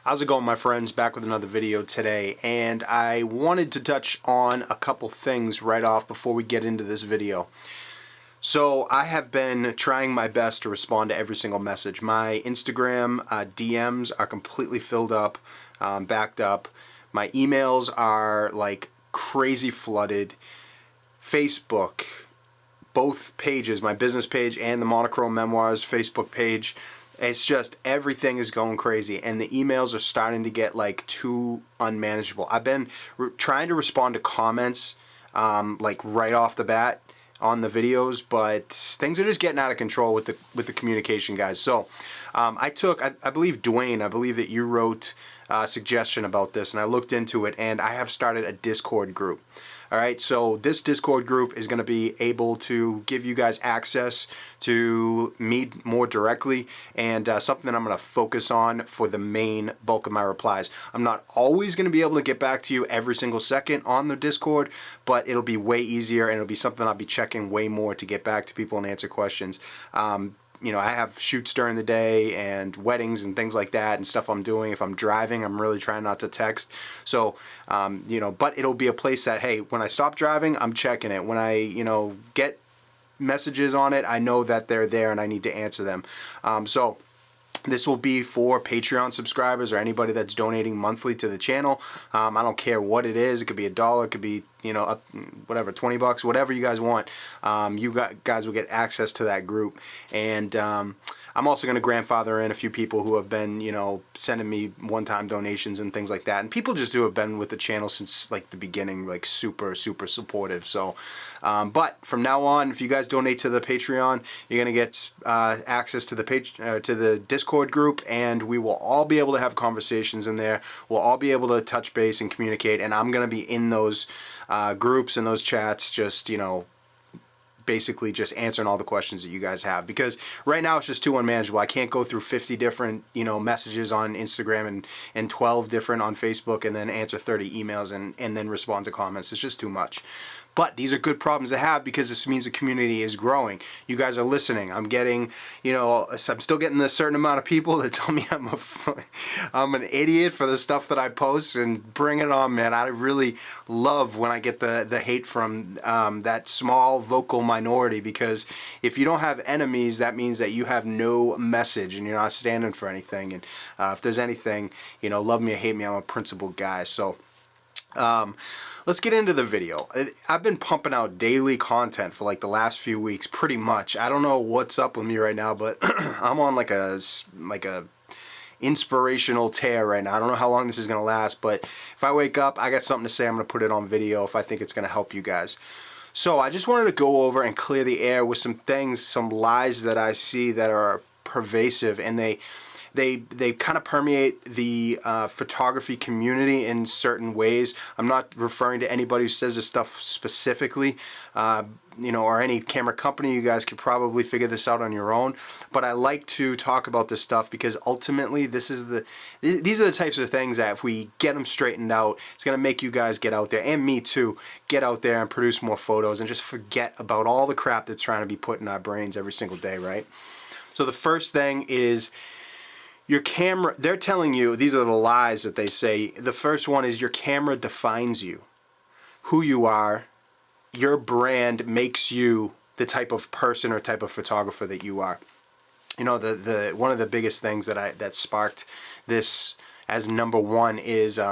How's it going, my friends? Back with another video today, and I wanted to touch on a couple things right off before we get into this video. So I have been trying my best to respond to every single message. My Instagram DMs are completely filled up, backed up. My emails are like crazy flooded. Facebook, both pages, my business page and the Monochrome Memoirs Facebook page, it's just everything is going crazy, and the emails are starting to get like too unmanageable. I've been trying to respond to comments like right off the bat on the videos, but things are just getting out of control with the communication, guys. So I believe Dwayne, I believe that you wrote a suggestion about this, and I looked into it, and I have started a Discord group. All right, so this Discord group is going to be able to give you guys access to me more directly, and something that I'm going to focus on for the main bulk of my replies. I'm not always going to be able to get back to you every single second on the Discord, but it'll be way easier, and it'll be something I'll be checking way more to get back to people and answer questions. You know, I have shoots during the day and weddings and things like that and stuff I'm doing. If I'm driving, I'm really trying not to text. So, you know, but it'll be a place that, hey, when I stop driving, I'm checking it. When I, you know, get messages on it, I know that they're there and I need to answer them. So this will be for Patreon subscribers or anybody that's donating monthly to the channel. I don't care what it is. It could be $1, it could be, you know, up, whatever, 20 bucks, whatever you guys want. Guys will get access to that group. And I'm also going to grandfather in a few people who have been, you know, sending me one-time donations and things like that. And people just who have been with the channel since like the beginning, like super supportive. So, but from now on, if you guys donate to the Patreon, you're going to get access to the Discord group, and we will all be able to have conversations in there. We'll all be able to touch base and communicate, and I'm going to be in those groups and those chats, just, you know, basically just answering all the questions that you guys have, because right now it's just too unmanageable. I can't go through 50 different, you know, messages on Instagram and 12 different on Facebook and then answer 30 emails and then respond to comments. It's just too much. But these are good problems to have, because this means the community is growing. You guys are listening. I'm getting, you know, I'm still getting a certain amount of people that tell me I'm an idiot for the stuff that I post, and bring it on, man. I really love when I get the hate from that small vocal minority, because if you don't have enemies, that means that you have no message and you're not standing for anything. And if there's anything, you know, love me or hate me, I'm a principled guy. So let's get into the video. I've been pumping out daily content for like the last few weeks, pretty much. I don't know what's up with me right now, but I'm on like a inspirational tear right now. I don't know how long this is going to last, but if I wake up, I got something to say, I'm going to put it on video if I think it's going to help you guys. So I just wanted to go over and clear the air with some things, some lies that I see that are pervasive, and they kind of permeate the photography community in certain ways. I'm not referring to anybody who says this stuff specifically, you know, or any camera company. You guys could probably figure this out on your own. But I like to talk about this stuff because ultimately these are the types of things that if we get them straightened out, it's going to make you guys get out there, and me too, get out there and produce more photos and just forget about all the crap that's trying to be put in our brains every single day, right? So the first thing is, your camera, they're telling you, these are the lies that they say. The first one is your camera defines you. Who you are, your brand makes you the type of person or type of photographer that you are. You know, the one of the biggest things that sparked this as number one is, you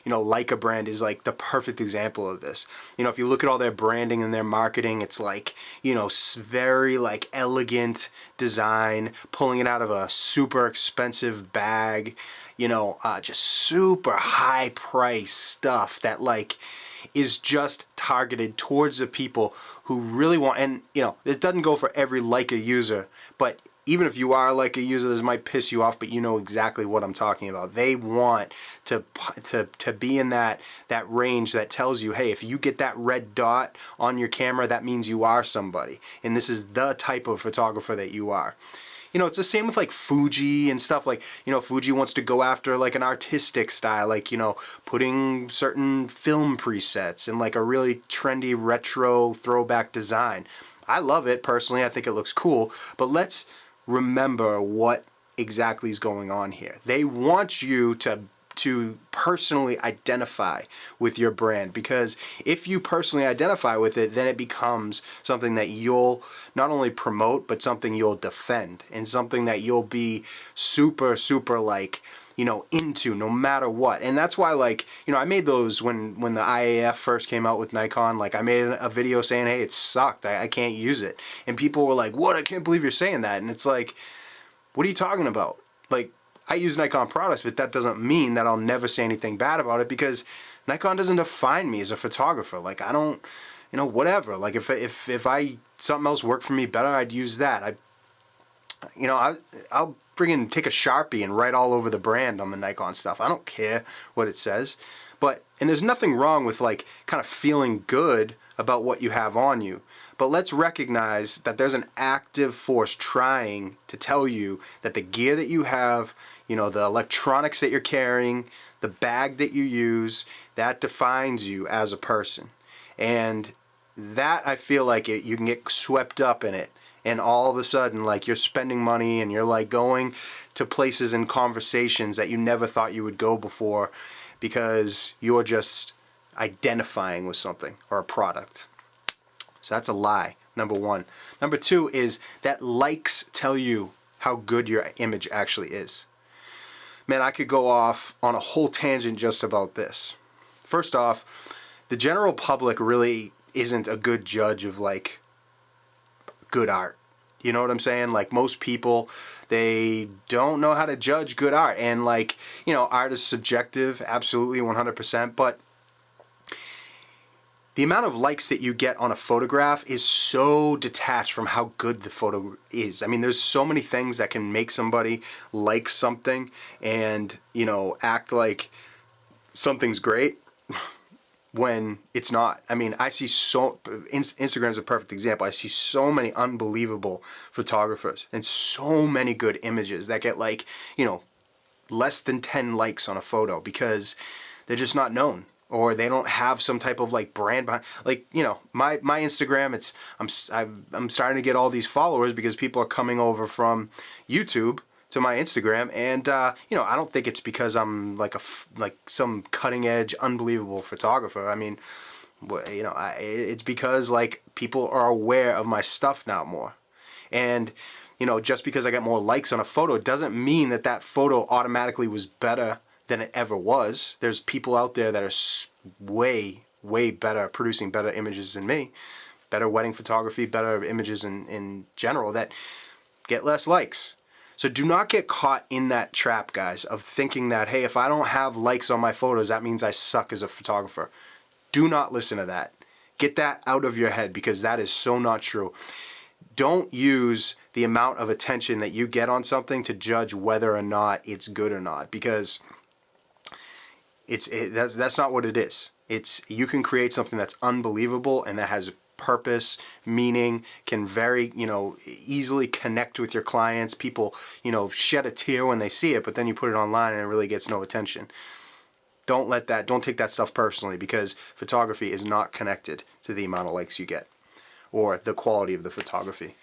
know, Leica brand is like the perfect example of this. You know, if you look at all their branding and their marketing, it's like, you know, very like elegant design, pulling it out of a super expensive bag, you know, just super high price stuff that like is just targeted towards the people who really want, and you know, it doesn't go for every Leica user, but even if you are like a user, this might piss you off, but you know exactly what I'm talking about. They want to be in that range that tells you, hey, if you get that red dot on your camera, that means you are somebody, and this is the type of photographer that you are. You know, it's the same with like Fuji and stuff. Like, you know, Fuji wants to go after like an artistic style, like, you know, putting certain film presets and like a really trendy retro throwback design. I love it personally. I think it looks cool, but let's remember what exactly is going on here. They want you to personally identify with your brand, because if you personally identify with it, then it becomes something that you'll not only promote, but something you'll defend, and something that you'll be super, super like, into no matter what. And that's why, like, I made those when the IAF first came out with Nikon. Like, I made a video saying, hey, it sucked, I can't use it. And people were like, what? I can't believe you're saying that. And it's like, what are you talking about? Like, I use Nikon products, but that doesn't mean that I'll never say anything bad about it, because Nikon doesn't define me as a photographer. Like, I don't, whatever. Like, if something else worked for me better, I'd use that. I'll friggin' take a Sharpie and write all over the brand on the Nikon stuff. I don't care what it says. And there's nothing wrong with, like, kind of feeling good about what you have on you. But let's recognize that there's an active force trying to tell you that the gear that you have, the electronics that you're carrying, the bag that you use, that defines you as a person. And that, I feel like you can get swept up in it. And all of a sudden, like, you're spending money and you're like going to places and conversations that you never thought you would go before, because you're just identifying with something or a product. So that's a lie, number one. Number two is that likes tell you how good your image actually is. Man, I could go off on a whole tangent just about this. First off, the general public really isn't a good judge of, like, good art. You know what I'm saying? Like, most people, they don't know how to judge good art. And, like, art is subjective, absolutely, 100%. But the amount of likes that you get on a photograph is so detached from how good the photo is. I mean, there's so many things that can make somebody like something and, act like something's great when it's not. I mean, I see Instagram's a perfect example. I see so many unbelievable photographers and so many good images that get, like, less than 10 likes on a photo because they're just not known, or they don't have some type of, like, brand behind. Like, my Instagram, I'm starting to get all these followers because people are coming over from YouTube to my Instagram, and I don't think it's because I'm like some cutting edge, unbelievable photographer. I mean, it's because, like, people are aware of my stuff now more, and just because I got more likes on a photo doesn't mean that photo automatically was better than it ever was. There's people out there that are way better, producing better images than me, better wedding photography, better images in general, that get less likes. So do not get caught in that trap, guys, of thinking that, hey, if I don't have likes on my photos, that means I suck as a photographer. Do not listen to that. Get that out of your head, because that is so not true. Don't use the amount of attention that you get on something to judge whether or not it's good or not, because that's not what it is. You can create something that's unbelievable and that has purpose, meaning, can very, easily connect with your clients. People, shed a tear when they see it, but then you put it online and it really gets no attention. Don't take that stuff personally, because photography is not connected to the amount of likes you get or the quality of the photography.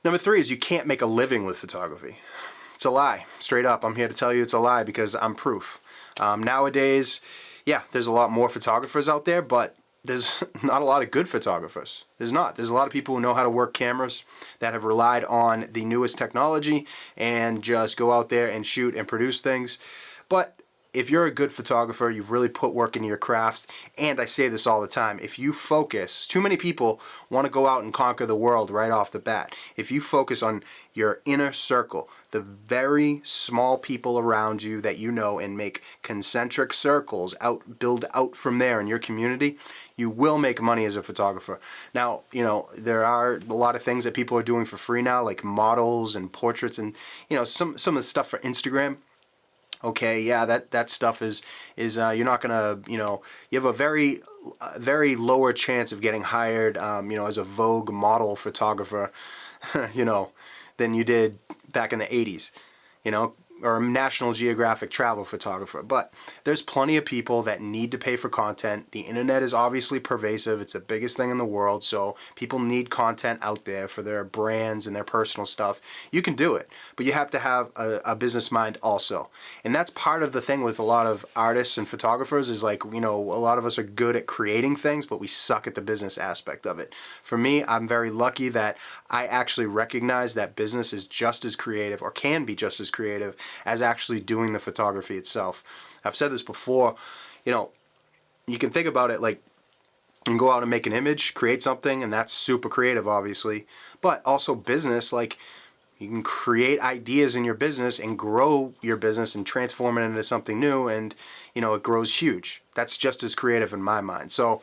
Number three is you can't make a living with photography. It's a lie. Straight up, I'm here to tell you it's a lie, because I'm proof. Nowadays, yeah, there's a lot more photographers out there, but there's not a lot of good photographers. There's not. There's a lot of people who know how to work cameras, that have relied on the newest technology and just go out there and shoot and produce things. But if you're a good photographer, you've really put work into your craft, and I say this all the time, if you focus, too many people want to go out and conquer the world right off the bat. If you focus on your inner circle, the very small people around you that you know, and make concentric circles, build out from there in your community, you will make money as a photographer. Now, there are a lot of things that people are doing for free now, like models and portraits, and some of the stuff for Instagram. Okay, yeah, that stuff is you're not gonna, you have a very lower chance of getting hired, as a Vogue model photographer, than you did back in the 80s. or a National Geographic travel photographer, but there's plenty of people that need to pay for content. The internet is obviously pervasive. It's the biggest thing in the world, so people need content out there for their brands and their personal stuff. You can do it, but you have to have a business mind also. And that's part of the thing with a lot of artists and photographers is like, you know, a lot of us are good at creating things, but we suck at the business aspect of it. For me, I'm very lucky that I actually recognize that business is just as creative, or can be just as creative, as actually doing the photography itself. I've said this before, you know, you can think about it like you can go out and make an image, create something, and that's super creative, obviously. But also business, like you can create ideas in your business and grow your business and transform it into something new, and you know, it grows huge. That's just as creative in my mind. So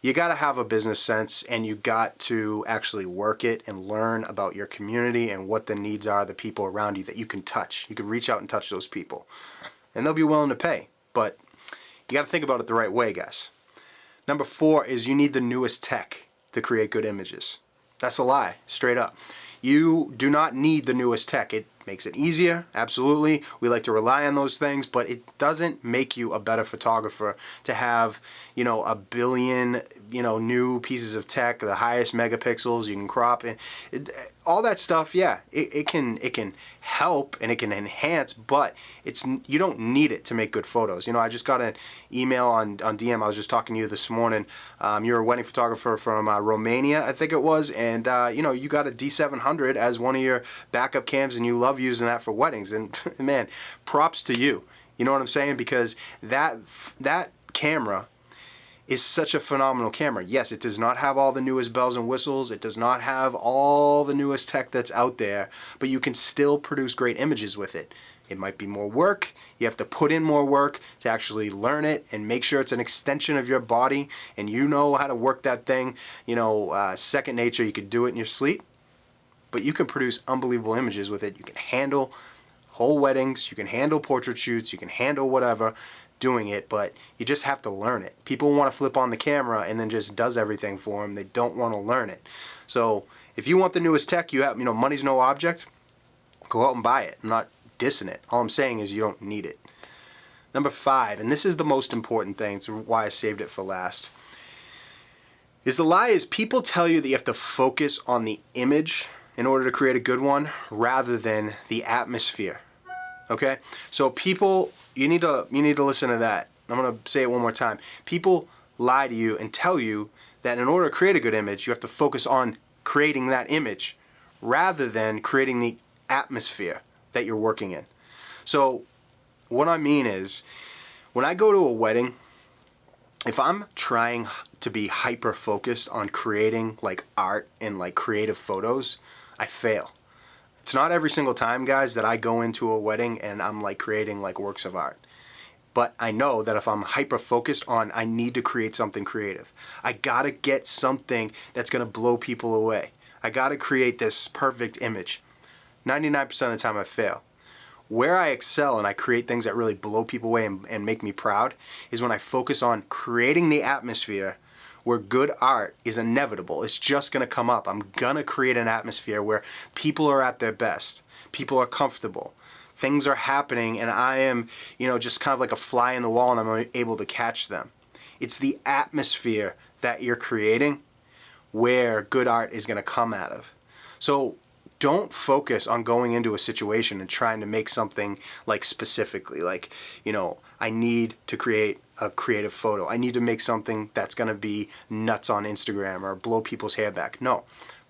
you got to have a business sense, and you got to actually work it and learn about your community and what the needs are, the people around you that you can touch. You can reach out and touch those people, and they'll be willing to pay. But you got to think about it the right way, guys. Number 4 is you need the newest tech to create good images. That's a lie, straight up. You do not need the newest tech. It makes it easier, absolutely. We like to rely on those things, but it doesn't make you a better photographer to have, you know, a billion, you know, new pieces of tech, the highest megapixels, you can crop it, all that stuff. Yeah, it can help and it can enhance, but you don't need it to make good photos. You know, I just got an email on DM. I was just talking to you this morning. You're a wedding photographer from Romania, I think it was, and you know, you got a D700 as one of your backup cams, and you love using that for weddings. And man, props to you. You know what I'm saying? Because that camera is such a phenomenal camera. Yes, it does not have all the newest bells and whistles. It does not have all the newest tech that's out there, but you can still produce great images with it. It might be more work. You have to put in more work to actually learn it and make sure it's an extension of your body, and you know how to work that thing, you know, second nature. You could do it in your sleep, but you can produce unbelievable images with it. You can handle whole weddings, you can handle portrait shoots, you can handle whatever doing it, but you just have to learn it. People want to flip on the camera and then just does everything for them. They don't want to learn it. So if you want the newest tech, you have, you know, money's no object, go out and buy it. I'm not dissing it. All I'm saying is you don't need it. Number 5, and this is the most important thing, it's why I saved it for last, is the lie is people tell you that you have to focus on the image in order to create a good one rather than the atmosphere. Okay? So people, you need to listen to that. I'm going to say it one more time. People lie to you and tell you that in order to create a good image, you have to focus on creating that image rather than creating the atmosphere that you're working in. So what I mean is, when I go to a wedding, if I'm trying to be hyper focused on creating like art and like creative photos, I fail. It's not every single time, guys, that I go into a wedding and I'm like creating like works of art. But I know that if I'm hyper focused on, I need to create something creative. I gotta get something that's gonna blow people away. I gotta create this perfect image. 99% of the time I fail. Where I excel and I create things that really blow people away and make me proud is when I focus on creating the atmosphere where good art is inevitable. It's just going to come up. I'm going to create an atmosphere where people are at their best. People are comfortable. Things are happening and I am, you know, just kind of like a fly in the wall and I'm able to catch them. It's the atmosphere that you're creating where good art is going to come out of. So don't focus on going into a situation and trying to make something like specifically like, you know, I need to create a creative photo. I need to make something that's going to be nuts on Instagram or blow people's hair back. No.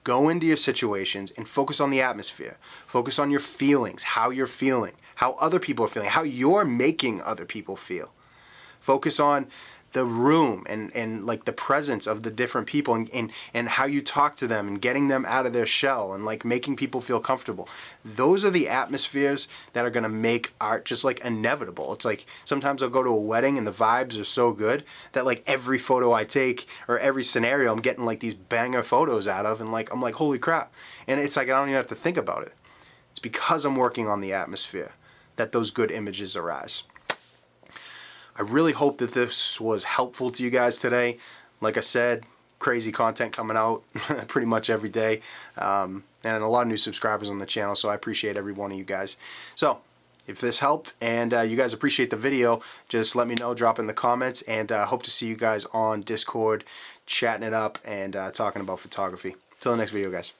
Go into your situations and focus on the atmosphere. Focus on your feelings, how you're feeling, how other people are feeling, how you're making other people feel. Focus on the room and like the presence of the different people and how you talk to them and getting them out of their shell and like making people feel comfortable. Those are the atmospheres that are going to make art just like inevitable. It's like sometimes I'll go to a wedding and the vibes are so good that like every photo I take or every scenario I'm getting like these banger photos out of, and like I'm like, holy crap. And it's like I don't even have to think about it. It's because I'm working on the atmosphere that those good images arise. I really hope that this was helpful to you guys today. Like I said, crazy content coming out pretty much every day. And a lot of new subscribers on the channel, so I appreciate every one of you guys. So, if this helped and you guys appreciate the video, just let me know, drop in the comments, and hope to see you guys on Discord, chatting it up and talking about photography. Till the next video, guys.